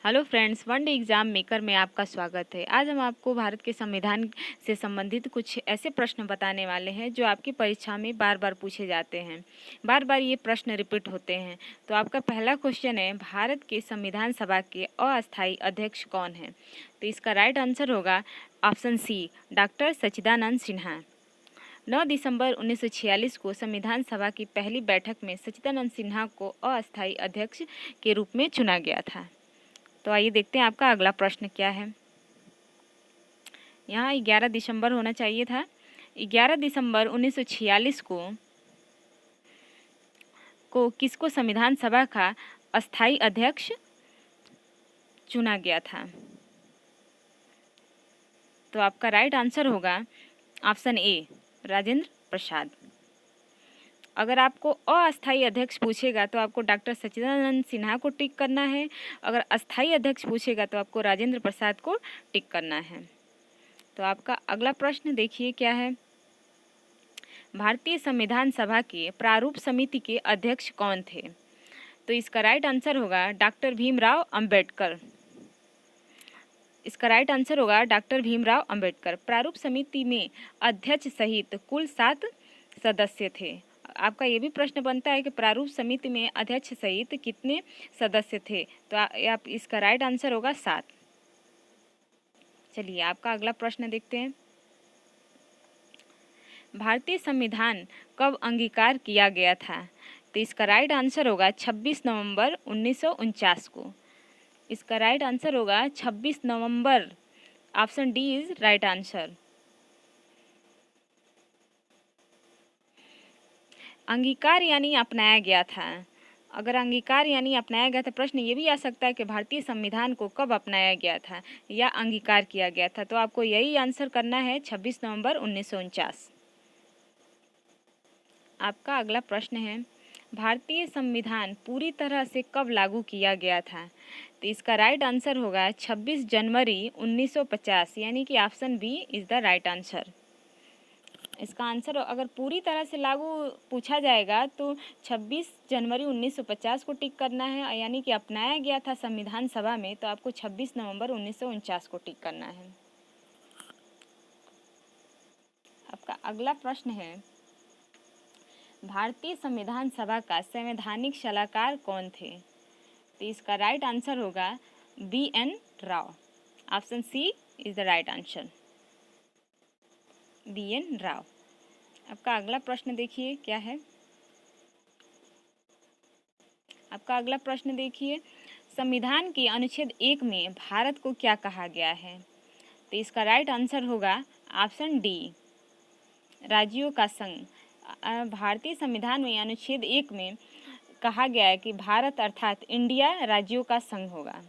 Hello friends, one day exam maker में आपका स्वागत है। आज हम आपको भारत के संविधान से संबंधित कुछ ऐसे प्रश्न बताने वाले हैं जो आपकी परीक्षा में बार बार पूछे जाते हैं। बार बार ये प्रश्न रिपीट होते हैं। तो आपका पहला क्वेश्चन है, भारत के संविधान सभा के अस्थायी अध्यक्ष कौन हैं? तो इसका राइट आंसर होगा ऑप्शन सी, डॉक्टर सच्चिदानंद सिन्हा। 9 दिसंबर 1946 को संविधान सभा की पहली बैठक में सच्चिदानंद सिन्हा को अस्थायी अध्यक्ष के रूप में चुना गया था। तो आइए देखते हैं आपका अगला प्रश्न क्या है। यहाँ 11 दिसंबर होना चाहिए था। 11 दिसंबर 1946 को किसको संविधान सभा का अस्थायी अध्यक्ष चुना गया था? तो आपका राइट आंसर होगा ऑप्शन ए, राजेंद्र प्रसाद। अगर आपको अस्थायी अध्यक्ष पूछेगा तो आपको डॉक्टर सच्चिदानंद सिन्हा को टिक करना है। अगर अस्थायी अध्यक्ष पूछेगा तो आपको राजेंद्र प्रसाद को टिक करना है। तो आपका अगला प्रश्न देखिए क्या है। भारतीय संविधान सभा के प्रारूप समिति के अध्यक्ष कौन थे? तो इसका राइट आंसर होगा डॉक्टर भीमराव अंबेडकर। इसका राइट आंसर होगा डॉक्टर भीमराव अंबेडकर। प्रारूप समिति में अध्यक्ष सहित कुल 7 सदस्य थे। आपका ये भी प्रश्न बनता है कि प्रारूप समिति में अध्यक्ष सहित कितने सदस्य थे? तो आप इसका राइट आंसर होगा 7। चलिए आपका अगला प्रश्न देखते हैं। भारतीय संविधान कब अंगीकार किया गया था? तो इसका राइट आंसर होगा 26 नवंबर 1949 को। इसका राइट आंसर होगा 26 November. Option D is right answer. अंगीकार यानी अपनाया गया था। अगर अंगीकार यानी अपनाया गया था, प्रश्न ये भी आ सकता है कि भारतीय संविधान को कब अपनाया गया था या अंगीकार किया गया था। तो आपको यही आंसर करना है 26 नवंबर 1949। आपका अगला प्रश्न है, भारतीय संविधान पूरी तरह से कब लागू किया गया था? तो इसका राइट आंसर होगा 26 जनवरी 1950, यानी कि option B is the right answer. इसका आंसर अगर पूरी तरह से लागू पूछा जाएगा तो 26 जनवरी 1950 को टिक करना है, यानी कि अपनाया गया था संविधान सभा में, तो आपको 26 नवंबर 1949 को टिक करना है। आपका अगला प्रश्न है, भारतीय संविधान सभा का संवैधानिक सलाहकार कौन थे? तो इसका राइट आंसर होगा BN Rao. Option C is the right answer, BN Rao. आपका अगला प्रश्न देखिए क्या है। आपका अगला प्रश्न देखिए, संविधान के अनुच्छेद 1 में भारत को क्या कहा गया है? तो इसका राइट आंसर होगा ऑप्शन डी, राज्यों का संघ। भारतीय संविधान में अनुच्छेद 1 में कहा गया है कि भारत अर्थात इंडिया राज्यों का संघ होगा।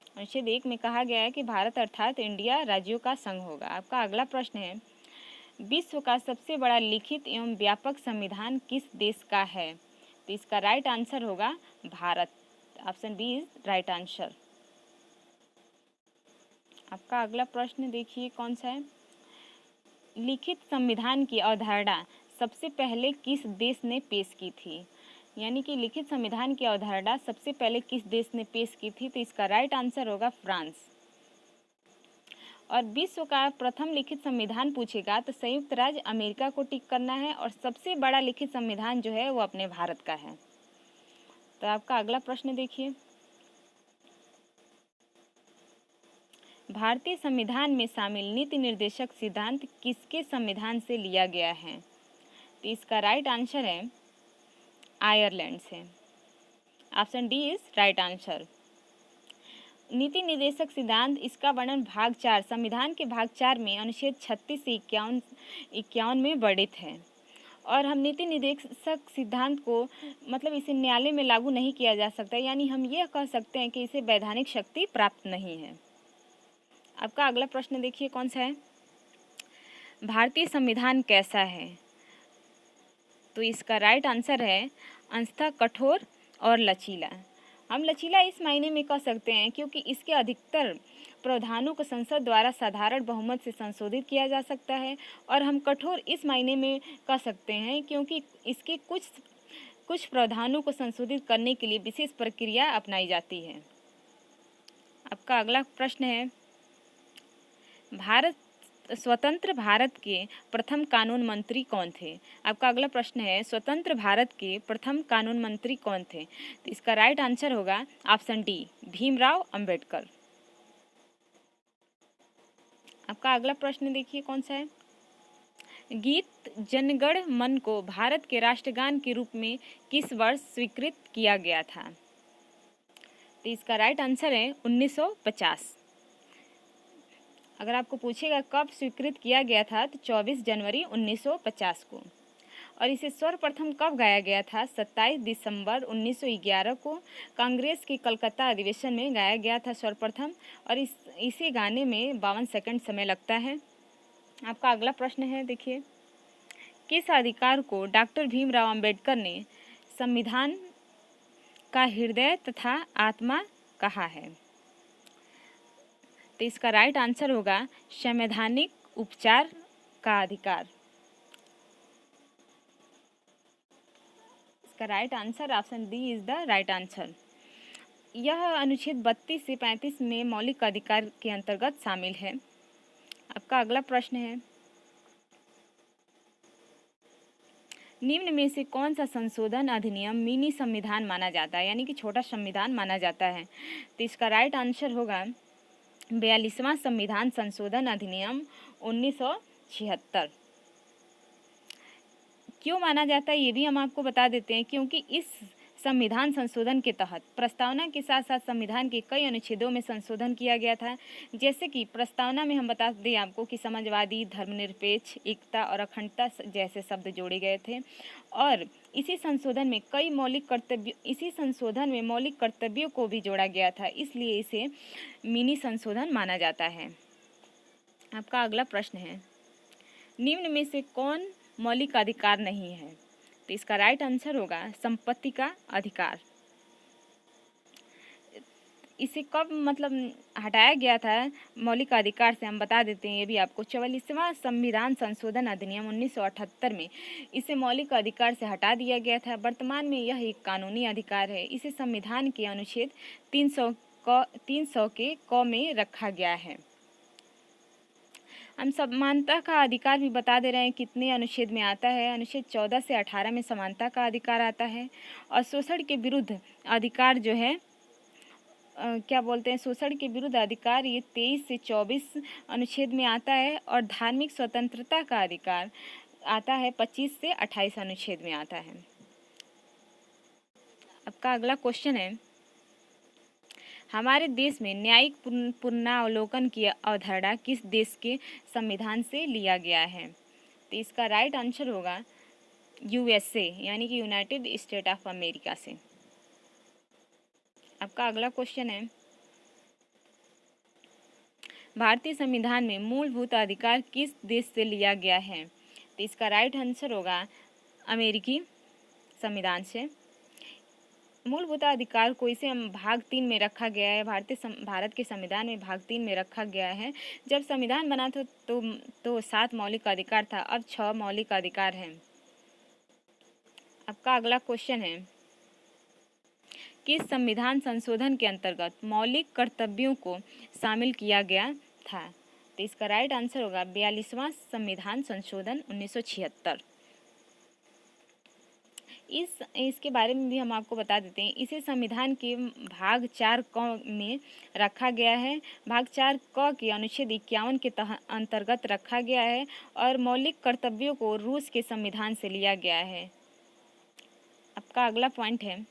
अनुच्छेद 1 में कहा गया है कि भारत अर्थात इंडिया राज्यों का संघ होगा। आपका अगला प्रश्न है, विश्व का सबसे बड़ा लिखित एवं व्यापक संविधान किस देश का है? तो इसका राइट आंसर होगा Bharat. Option B is right answer. आपका अगला प्रश्न देखिए कौन सा है। लिखित संविधान की अवधारणा सबसे पहले किस देश ने पेश की थी? यानी कि लिखित संविधान की अवधारणा सबसे पहले किस देश ने पेश की थी? तो इसका राइट आंसर होगा फ्रांस। और विश्व का प्रथम लिखित संविधान पूछेगा तो संयुक्त राज्य अमेरिका को टिक करना है, और सबसे बड़ा लिखित संविधान जो है वो अपने भारत का है। तो आपका अगला प्रश्न देखिए, भारतीय संविधान में शामिल नीति निर्देशक सिद्धांत किसके संविधान से लिया गया है? तो इसका राइट आंसर है आयरलैंड से। Option D is right answer. नीति निर्देशक सिद्धांत, इसका वर्णन भाग 4 संविधान के भाग 4 में अनुच्छेद 36 से 51 में वर्णित है। और हम नीति निर्देशक सिद्धांत को मतलब इसे न्यायालय में लागू नहीं किया जा सकता, यानी हम ये कह सकते हैं कि इसे वैधानिक शक्ति प्राप्त नहीं है। आपका अगला प्रश्न देखिए कौन सा है। भारतीय संविधान कैसा है? तो इसका राइट आंसर है अंशतः कठोर और लचीला। हम लचीला इस मायने में कह सकते हैं क्योंकि इसके अधिकतर प्रावधानों को संसद द्वारा साधारण बहुमत से संशोधित किया जा सकता है, और हम कठोर इस मायने में कह सकते हैं क्योंकि इसके कुछ प्रावधानों को संशोधित करने के लिए विशेष प्रक्रिया अपनाई जाती है। आपका अगला प्रश्न है, स्वतंत्र भारत के प्रथम कानून मंत्री कौन थे? आपका अगला प्रश्न है, स्वतंत्र भारत के प्रथम कानून मंत्री कौन थे? तो इसका राइट आंसर होगा ऑप्शन डी, भीमराव अंबेडकर। आपका अगला प्रश्न देखिए कौन सा है, गीत जनगण मन को भारत के राष्ट्रगान के रूप में किस वर्ष स्वीकृत किया गया था? तो इसका राइट आंसर है 1950। अगर आपको पूछेगा कब स्वीकृत किया गया था तो 24 जनवरी 1950 को। और इसे सर्वप्रथम कब गाया गया था? 27 दिसंबर 1911 को कांग्रेस के कलकत्ता अधिवेशन में गाया गया था सर्वप्रथम, और इसे गाने में 52 सेकंड समय लगता है। आपका अगला प्रश्न है, देखिए, किस अधिकार को डॉक्टर भीमराव अंबेडकर ने संविधान का हृदय तथा आत्मा कहा है? तो इसका राइट आंसर होगा संवैधानिक उपचार का अधिकार। इसका right answer option D is the right answer. यह अनुच्छेद 32 से 35 में मौलिक अधिकार के अंतर्गत शामिल है। आपका अगला प्रश्न है, निम्न में से कौन सा संशोधन अधिनियम मिनी संविधान माना जाता है, यानी कि छोटा संविधान माना जाता है? तो इसका राइट आंसर होगा 42वां संविधान संशोधन अधिनियम 1976। क्यों माना जाता है ये भी हम आपको बता देते हैं, क्योंकि इस संविधान संशोधन के तहत प्रस्तावना के साथ साथ संविधान के कई अनुच्छेदों में संशोधन किया गया था। जैसे कि प्रस्तावना में हम बता दें आपको कि समाजवादी, धर्मनिरपेक्ष, एकता और अखंडता जैसे शब्द जोड़े गए थे, और इसी संशोधन में मौलिक कर्तव्यों को भी जोड़ा गया था, इसलिए इसे मिनी संशोधन माना जाता है। आपका अगला प्रश्न है, निम्न में से कौन मौलिक अधिकार नहीं है? तो इसका राइट आंसर होगा संपत्ति का अधिकार। इसे कब हटाया गया था मौलिक अधिकार से, हम बता देते हैं ये भी आपको। 44वां संविधान संशोधन अधिनियम 1978 में इसे मौलिक अधिकार से हटा दिया गया था। वर्तमान में यह एक कानूनी अधिकार है। इसे संविधान के अनुच्छेद 300 के क में रखा गया है। हम समानता का अधिकार भी बता दे रहे हैं कितने अनुच्छेद में आता है। अनुच्छेद 14 से 18 में समानता का अधिकार आता है। और शोषण के विरुद्ध अधिकार जो है शोषण के विरुद्ध अधिकार ये 23 से 24 अनुच्छेद में आता है। और धार्मिक स्वतंत्रता का अधिकार आता है 25 से 28 अनुच्छेद में आता है। आपका अगला क्वेश्चन है, हमारे देश में न्यायिक पुनरावलोकन की अवधारणा किस देश के संविधान से लिया गया है? तो इसका राइट आंसर होगा USA, यानी कि यूनाइटेड स्टेट ऑफ अमेरिका से। आपका अगला क्वेश्चन है, भारतीय संविधान में मूलभूत अधिकार किस देश से लिया गया है? तो इसका राइट आंसर होगा अमेरिकी संविधान से। मूलभूत अधिकार को इसे भाग 3 में रखा गया है। भारत के संविधान में भाग 3 में रखा गया है। जब संविधान बना था तो 7 मौलिक अधिकार था, अब 6 मौलिक अधिकार हैं। आपका अगला क्वेश्चन है, किस संविधान संशोधन के अंतर्गत मौलिक कर्तव्यों को शामिल किया गया था? तो इसका राइट आंसर होगा 42वां संविधान संशोधन 1976। इसके बारे में भी हम आपको बता देते हैं। इसे संविधान के भाग 4 क में रखा गया है। भाग 4 क के अनुच्छेद 51 के अंतर्गत रखा गया है और मौलिक कर्तव्यों को रूस के संविधान से लिया गया है। आपका अगला पॉइंट है,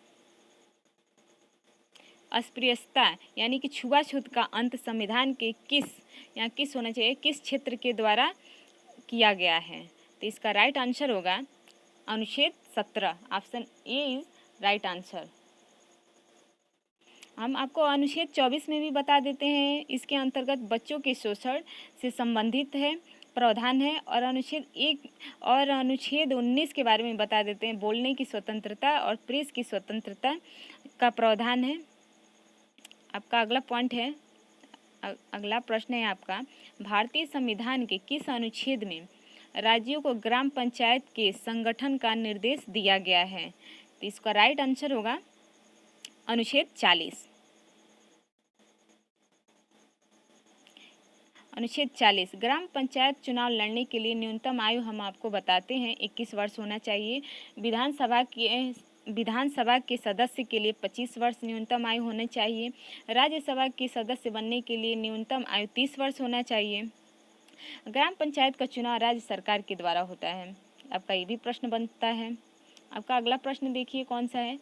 अस्पृश्यता यानी कि छुआछूत का अंत संविधान के किस होना चाहिए, किस क्षेत्र के द्वारा किया गया है? तो इसका राइट आंसर होगा अनुच्छेद 17। Option A is right answer. हम आपको अनुच्छेद 24 में भी बता देते हैं। इसके अंतर्गत बच्चों के शोषण से संबंधित है प्रावधान है। और अनुच्छेद 19 के बारे में बता देते हैं, बोलने की स्वतंत्रता और प्रेस की स्वतंत्रता का प्रावधान है। आपका अगला पॉइंट है, अगला प्रश्न है आपका, भारतीय संविधान के किस अनुच्छेद में राज्यों को ग्राम पंचायत के संगठन का निर्देश दिया गया है? तो इसका राइट आंसर होगा अनुच्छेद 40। अनुच्छेद 40 ग्राम पंचायत चुनाव लड़ने के लिए न्यूनतम आयु हम आपको बताते हैं 21 वर्ष होना चाहिए। विधानसभा के सदस्य के लिए 25 वर्ष न्यूनतम आयु होनी चाहिए। राज्यसभा के सदस्य बनने के लिए न्यूनतम आयु 30 वर्ष होना चाहिए। ग्राम पंचायत का चुनाव राज्य सरकार के द्वारा होता है। आपका ये भी प्रश्न बनता है। आपका अगला प्रश्न देखिए कौन सा है।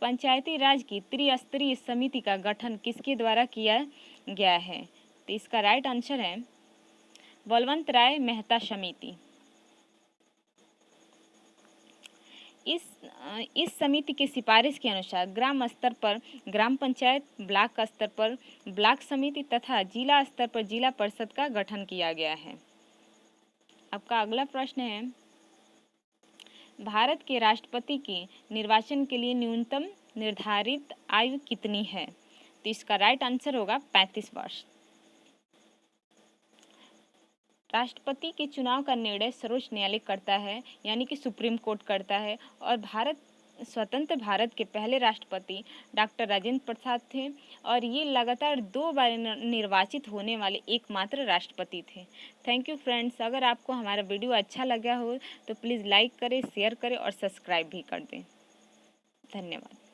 पंचायती राज की त्रिस्तरीय समिति का गठन किसके द्वारा किया गया है? तो इसका राइट आंसर है बलवंत राय मेहता समिति। इस समिति की सिफारिश के अनुसार ग्राम स्तर पर ग्राम पंचायत, ब्लॉक स्तर पर ब्लॉक समिति तथा जिला स्तर पर जिला परिषद का गठन किया गया है। आपका अगला प्रश्न है भारत के राष्ट्रपति के निर्वाचन के लिए न्यूनतम निर्धारित आयु कितनी है? तो इसका राइट आंसर होगा 35 वर्ष। राष्ट्रपति के चुनाव का निर्णय सर्वोच्च न्यायालय करता है, यानी कि सुप्रीम कोर्ट करता है। और स्वतंत्र भारत के पहले राष्ट्रपति डॉक्टर राजेंद्र प्रसाद थे और ये लगातार 2 बार निर्वाचित होने वाले एकमात्र राष्ट्रपति थे। Thank you friends. अगर आपको हमारा वीडियो अच्छा लगा हो तो प्लीज़ लाइक करें, शेयर करें और सब्सक्राइब भी कर दें। धन्यवाद।